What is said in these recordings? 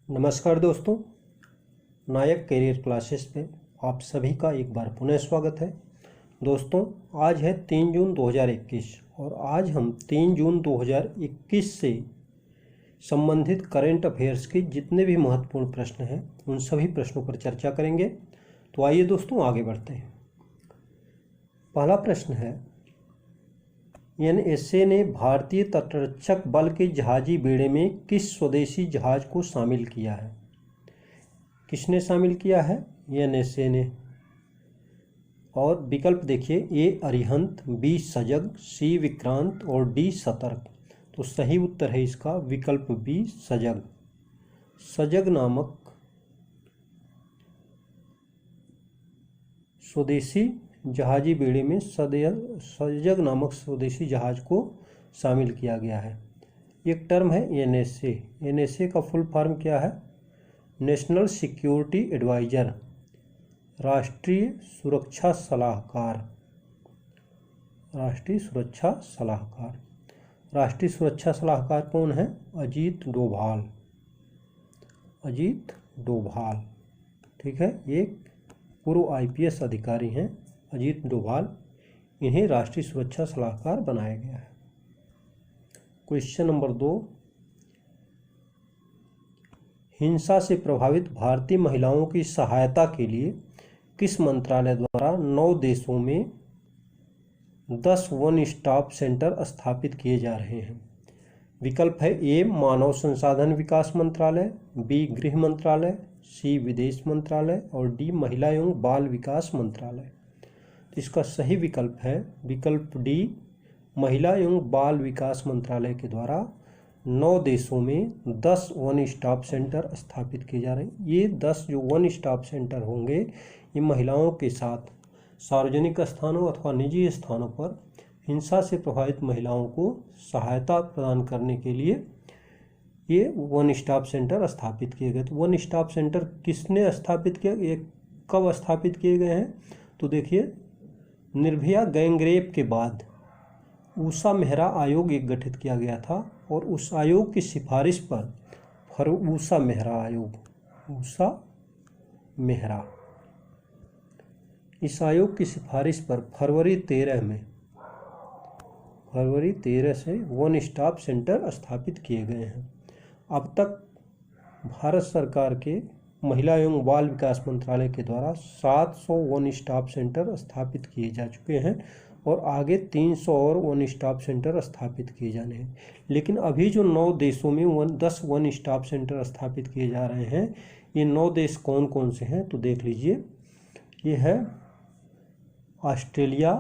नमस्कार दोस्तों, नायक career classes पे आप सभी का एक बार पुनः स्वागत है। दोस्तों, आज है 3 जून 2021 और आज हम 3 जून 2021 से संबंधित करंट अफेयर्स के जितने भी महत्वपूर्ण प्रश्न हैं उन सभी प्रश्नों पर चर्चा करेंगे। तो आइए दोस्तों आगे बढ़ते हैं। पहला प्रश्न है, एनएसए ने भारतीय तटरक्षक बल के जहाजी बेड़े में किस स्वदेशी जहाज को शामिल किया है? किसने शामिल किया है? एनएसए ने। और विकल्प देखिए, ए अरिहंत, बी सजग, सी विक्रांत और डी सतर्क। तो सही उत्तर है इसका विकल्प बी सजग। सजग नामक स्वदेशी जहाजी बेड़े में सजग नामक स्वदेशी जहाज को शामिल किया गया है। एक टर्म है एनएसए। एनएसए का फुल फॉर्म क्या है? नेशनल सिक्योरिटी एडवाइजर, राष्ट्रीय सुरक्षा सलाहकार। राष्ट्रीय सुरक्षा सलाहकार। राष्ट्रीय सुरक्षा सलाहकार कौन है? अजीत डोभाल। अजीत डोभाल, ठीक है, एक पूर्व आईपीएस अधिकारी हैं अजीत डोभाल। इन्हें राष्ट्रीय सुरक्षा सलाहकार बनाया गया है। क्वेश्चन नंबर 2, हिंसा से प्रभावित भारतीय महिलाओं की सहायता के लिए किस मंत्रालय द्वारा 9 देशों में 10 वन स्टॉप सेंटर स्थापित किए जा रहे हैं? विकल्प है, ए मानव संसाधन विकास मंत्रालय, बी गृह मंत्रालय, सी विदेश मंत्रालय और डी महिला एवं बाल विकास मंत्रालय। तो इसका सही विकल्प है विकल्प डी, महिला एवं बाल विकास मंत्रालय के द्वारा 9 देशों में 10 वन स्टॉप सेंटर स्थापित किए जा रहे हैं। ये 10 जो वन स्टॉप सेंटर होंगे ये महिलाओं के साथ सार्वजनिक स्थानों अथवा निजी स्थानों पर हिंसा से प्रभावित महिलाओं को सहायता प्रदान करने के लिए ये वन स्टॉप सेंटर स्थापित किए गए। तो वन स्टॉप सेंटर किसने स्थापित किया, ये कब स्थापित किए गए हैं? तो देखिए, निर्भया गैंगरेप के बाद ऊषा मेहरा आयोग एक गठित किया गया था और उस आयोग की सिफारिश पर ऊषा मेहरा आयोग, ऊषा मेहरा, इस आयोग की सिफारिश पर फरवरी 13 से वन स्टॉप सेंटर स्थापित किए गए हैं। अब तक भारत सरकार के महिला एवं बाल विकास मंत्रालय के द्वारा 700 वन स्टॉप सेंटर स्थापित किए जा चुके हैं और आगे 300 और वन स्टॉप सेंटर स्थापित किए जाने हैं। लेकिन अभी जो 9 देशों में 10 वन स्टॉप सेंटर स्थापित किए जा रहे हैं, ये 9 देश कौन कौन से हैं? तो देख लीजिए, ये है Australia,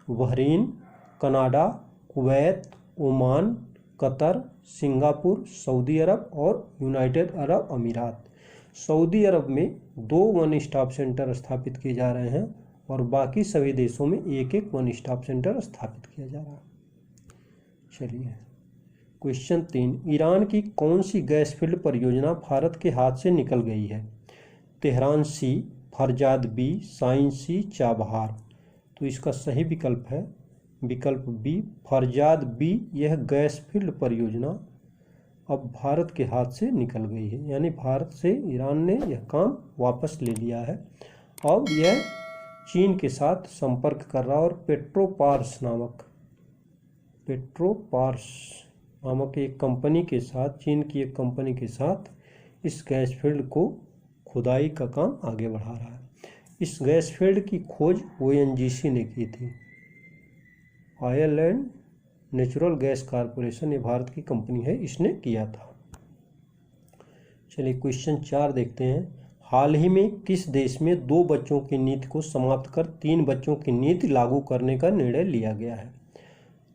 Bahrain, Canada, Kuwait, Oman, Qatar, Singapore, Saudi Arab और यूनाइटेड अरब अमीरात। सऊदी अरब में 2 वन स्टॉप सेंटर स्थापित किए जा रहे हैं और बाकी सभी देशों में एक एक वन स्टॉप सेंटर स्थापित किया जा रहा है। चलिए, क्वेश्चन 3, ईरान की कौन सी गैस फील्ड परियोजना भारत के हाथ से निकल गई है? तेहरान सी, फरजाद बी, साइन सी, चाबहार। तो इसका सही विकल्प है विकल्प बी, फरजाद बी। यह गैस फील्ड परियोजना अब भारत के हाथ से निकल गई है, यानी भारत से ईरान ने यह काम वापस ले लिया है। अब यह चीन के साथ संपर्क कर रहा और पेट्रोपार्स नामक एक कंपनी के साथ, चीन की एक कंपनी के साथ इस गैस फील्ड को खुदाई का काम आगे बढ़ा रहा है। इस गैस फील्ड की खोज ओएनजीसी ने की थी, oil and natural gas corporation, ये भारत की कंपनी है, इसने किया था। चलिए, क्वेश्चन 4 देखते हैं। हाल ही में किस देश में 2 बच्चों की नीति को समाप्त कर 3 बच्चों की नीति लागू करने का निर्णय लिया गया है?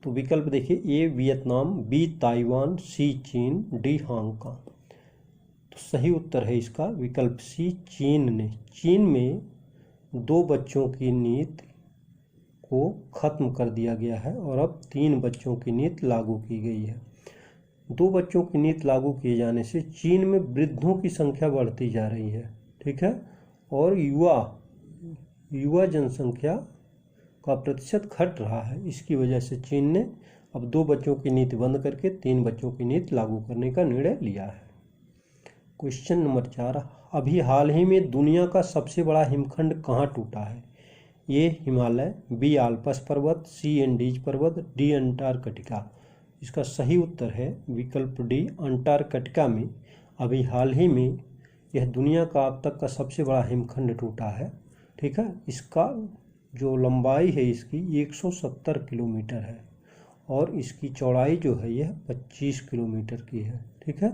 तो विकल्प देखिए, ए वियतनाम, बी ताइवान, सी चीन, डी हांगकांग। तो सही उत्तर है इसका विकल्प सी, चीन ने। चीन में 2 बच्चों की नीति को खत्म कर दिया गया है और अब 3 बच्चों की नीति लागू की गई है। 2 बच्चों की नीति लागू किए जाने से चीन में वृद्धों की संख्या बढ़ती जा रही है, ठीक है, और युवा जनसंख्या का प्रतिशत घट रहा है। इसकी वजह से चीन ने अब 2 बच्चों की नीति बंद करके 3 बच्चों की नीति लागू करने का निर्णय लिया है। क्वेश्चन नंबर 4, अभी हाल ही में दुनिया का सबसे बड़ा हिमखंड कहाँ टूटा है? ए हिमालय, बी आल्पस पर्वत, सी एंडीज पर्वत, डी अंटार्कटिका। इसका सही उत्तर है विकल्प डी, अंटार्कटिका में अभी हाल ही में यह दुनिया का अब तक का सबसे बड़ा हिमखंड टूटा है। ठीक है, इसका जो लंबाई है इसकी 170 किलोमीटर है और इसकी चौड़ाई जो है यह 25 किलोमीटर की है। ठीक है,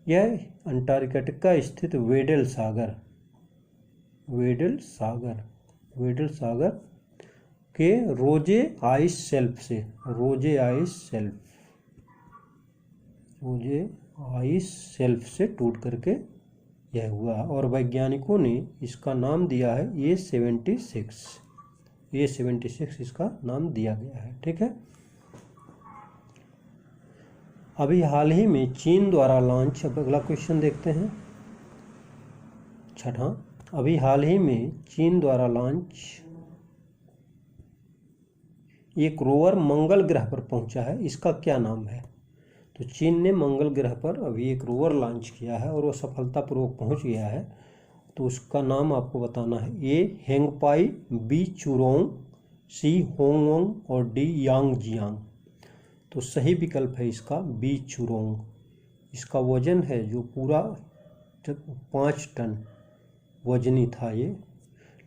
यह अंटार्कटिका स्थित वेडल सागर के रोजे आइस शेल्फ से टूट करके यह हुआ और वैज्ञानिकों ने इसका नाम दिया है A76 इसका नाम दिया गया है। ठीक है, अभी हाल ही में चीन द्वारा लॉन्च, अब अगला क्वेश्चन देखते हैं छठा, अभी हाल ही में चीन द्वारा लॉन्च एक रोवर मंगल ग्रह पर पहुंचा है, इसका क्या नाम है? तो चीन ने मंगल ग्रह पर अभी एक रोवर लॉन्च किया है और वो सफलतापूर्वक पहुंच गया है, तो उसका नाम आपको बताना है। ए हेंगपाई, बी चुरोंग, सी होंगवोंग और डी यांगजियांग। तो सही विकल्प है इसका बी चुरोंग। इसका वजन है जो पूरा 5 टन वजनी था ये,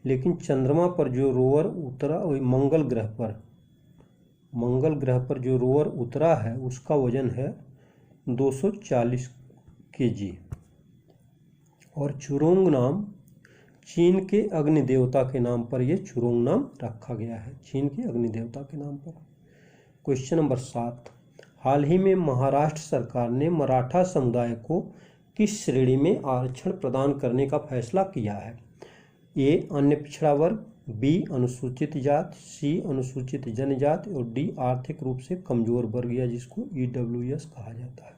लेकिन चंद्रमा पर जो रोवर उतरा, वही मंगल ग्रह पर जो रोवर उतरा है उसका वजन है 240 केजी और चुरोंग नाम चीन के अग्नि देवता के नाम पर यह चुरोंग नाम रखा गया है, चीन के अग्नि देवता के नाम पर। क्वेश्चन नंबर 7, हाल ही में महाराष्ट्र सरकार ने मराठा समुदाय को किस श्रेणी में आरक्षण प्रदान करने का फैसला किया है? ए अन्य पिछड़ा वर्ग, बी अनुसूचित जाति, सी अनुसूचित जनजाति और डी आर्थिक रूप से कमजोर वर्ग या जिसको EWS कहा जाता है।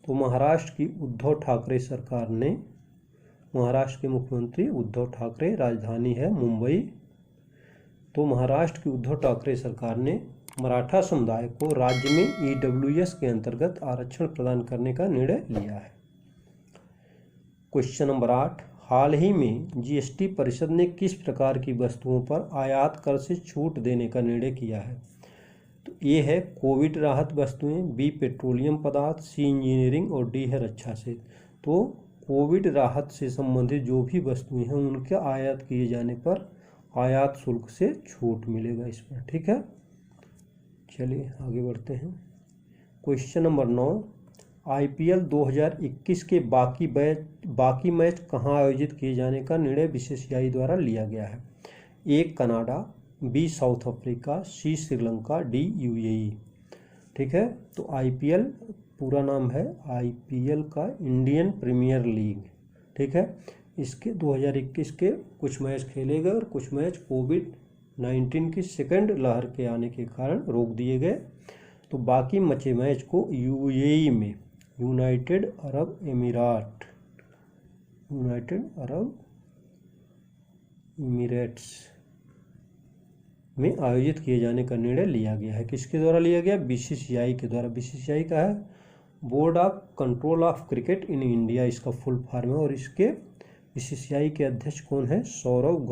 तो महाराष्ट्र की उद्धव ठाकरे सरकार ने, महाराष्ट्र के मुख्यमंत्री उद्धव ठाकरे, राजधानी है मुंबई, तो महाराष्ट्र की उद्धव ठाकरे सरकार ने मराठा समुदाय को राज्य में EWS के अंतर्गत आरक्षण प्रदान करने का निर्णय लिया है। क्वेश्चन नंबर 8, हाल ही में GST परिषद ने किस प्रकार की वस्तुओं पर आयात कर से छूट देने का निर्णय किया है? तो ये है कोविड राहत वस्तुएं, बी पेट्रोलियम पदार्थ, सी इंजीनियरिंग और डी है रक्षा से। तो कोविड राहत से संबंधित जो भी वस्तुएं हैं उनके आयात किए जाने पर आयात शुल्क से छूट मिलेगा इस पर। ठीक है, चलिए आगे बढ़ते हैं। क्वेश्चन नंबर 9, IPL 2021 के बाकी मैच कहाँ आयोजित किए जाने का निर्णय BCCI द्वारा लिया गया है? A Canada, B South Africa, C Sri Lanka, D UAE। ठीक है, तो IPL पूरा नाम है IPL का इंडियन प्रीमियर लीग। ठीक है, इसके 2021 के कुछ मैच खेले गए और कुछ मैच कोविड-19 की सेकेंड लहर के आने के कारण रोक दिए गए। तो बाकी बचे मैच को UAE में, यूनाइटेड अरब इमिरेट्स में आयोजित किए जाने का निर्णय लिया गया है। किसके द्वारा लिया गया? BCCI के द्वारा। BCCI का है board of control of cricket in India, इसका फुल फॉर्म है और इसके BCCI के अध्यक्ष कौन है? सौरव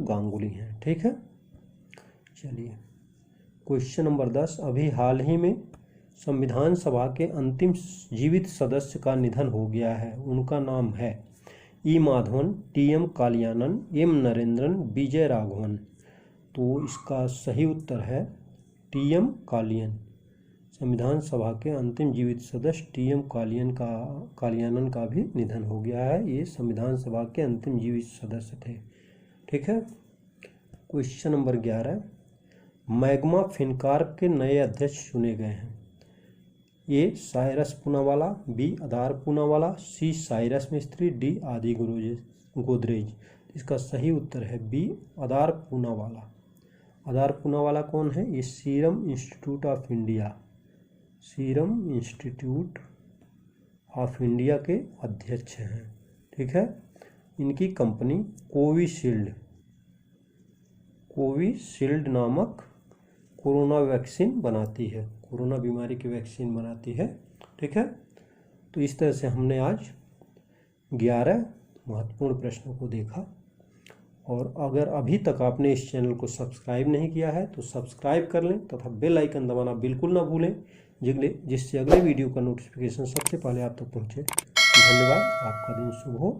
गांगुली हैं। ठीक है, चलिए क्वेश्चन नंबर 10, अभी हाल ही में संविधान सभा के अंतिम जीवित सदस्य का निधन हो गया है, उनका नाम है E Madhavan, TM कालियानन, M Narendran, Vijay Raghavan. तो इसका सही उत्तर है TM कालियन। संविधान सभा के अंतिम जीवित सदस्य TM कालियानन का भी निधन हो गया है, ये संविधान सभा के अंतिम जीवित सदस्य थे। ठीक है, क्वेश्चन नंबर 11, मैग्मा फिनकॉर्प के नए अध्यक्ष चुने गए हैं। ए साइरस पूनावाला, बी आधार पूनावाला, सी साइरस मिस्त्री, डी आदि गोदरेज। इसका सही उत्तर है बी आधार पूनावाला। आधार पूनावाला कौन है? ये सीरम इंस्टीट्यूट ऑफ इंडिया के अध्यक्ष हैं। ठीक है, इनकी कंपनी कोविशील्ड नामक कोरोना वैक्सीन बनाती है, कोरोना बीमारी की वैक्सीन बनाती है। ठीक है, तो इस तरह से हमने आज 11 महत्वपूर्ण प्रश्नों को देखा। और अगर अभी तक आपने इस चैनल को सब्सक्राइब नहीं किया है तो सब्सक्राइब कर लें तथा बेल आइकन दबाना बिल्कुल ना भूलें, जिससे अगले वीडियो का नोटिफिकेशन सबसे पहले आप तक पहुंचे। धन्यवाद। आपका दिन शुभ हो।